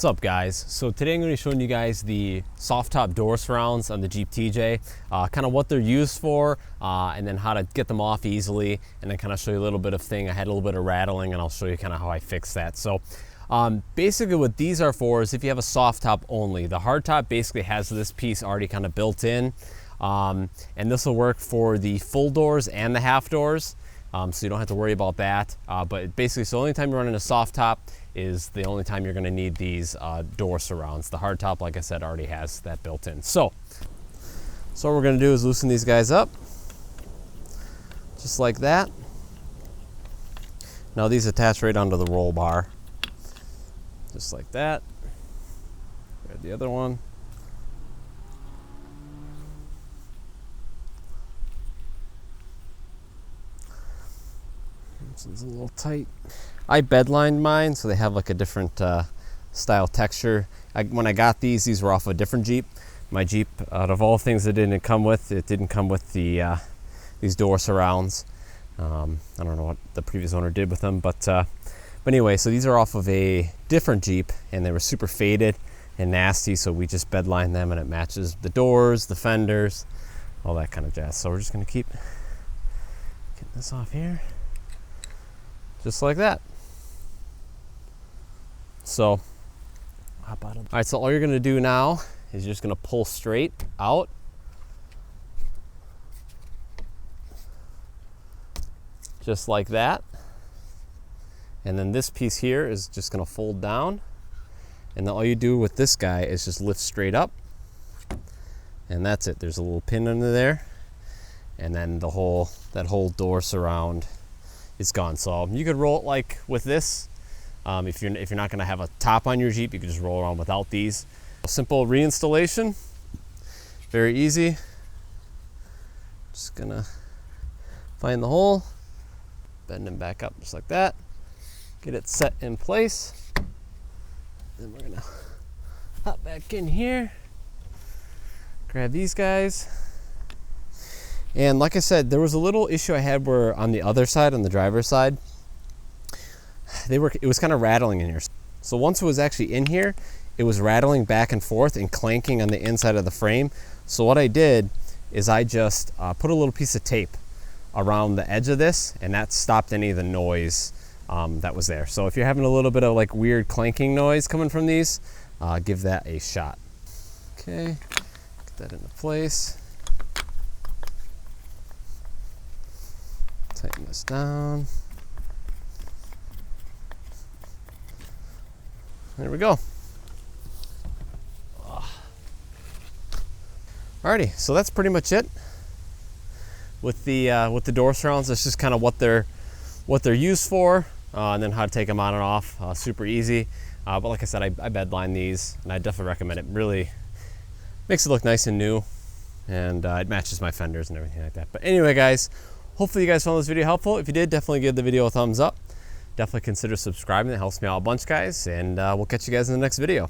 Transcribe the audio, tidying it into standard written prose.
What's up, guys? So today I'm going to be showing you guys the soft top door surrounds on the Jeep TJ, kind of what they're used for, and then how to get them off easily, and then kind of show you a little bit of thing. I had a little bit of rattling, and I'll show you kind of how I fixed that. So basically what these are for is if you have a soft top only. The hard top basically has this piece already kind of built in, and this will work for the full doors and the half doors. So you don't have to worry about that. But basically, so the only time you're running a soft top is the only time you're going to need these door surrounds. The hard top, like I said, already has that built in. So what we're going to do is loosen these guys up, just like that. Now these attach right onto the roll bar, just like that. Grab the other one. This is a little tight. I bed lined mine, so they have like a different style texture. When I got these were off a different Jeep. My Jeep, out of all things it didn't come with the these door surrounds. I don't know what the previous owner did with them, but anyway, so these are off of a different Jeep, and they were super faded and nasty, so we just bed lined them, and it matches the doors, the fenders, all that kind of jazz. So we're just gonna keep getting this off here. Just like that. So, hop out of. All right, so all you're gonna do now is you're just gonna pull straight out. Just like that. And then this piece here is just gonna fold down. And then all you do with this guy is just lift straight up. And that's it. There's a little pin under there. And then that whole door surround is gone. So you could roll it like with this. If you're not going to have a top on your Jeep, you can just roll around without these. A simple reinstallation, very easy. Just gonna find the hole, bend them back up just like that, get it set in place. Then we're gonna hop back in here, grab these guys. And like I said, there was a little issue I had where on the other side, on the driver's side, it was kind of rattling in here. So once it was actually in here, it was rattling back and forth and clanking on the inside of the frame. So what I did is I just put a little piece of tape around the edge of this, and that stopped any of the noise that was there. So if you're having a little bit of like weird clanking noise coming from these, give that a shot. Okay, get that into place. Tighten this down. There we go. Alrighty, so that's pretty much it with the door surrounds. That's just kind of what they're used for, and then how to take them on and off. Super easy. But like I said, I bed line these, and I definitely recommend it. Really makes it look nice and new, and it matches my fenders and everything like that. But anyway, guys. Hopefully you guys found this video helpful. If you did, definitely give the video a thumbs up. Definitely consider subscribing. That helps me out a bunch, guys. And we'll catch you guys in the next video.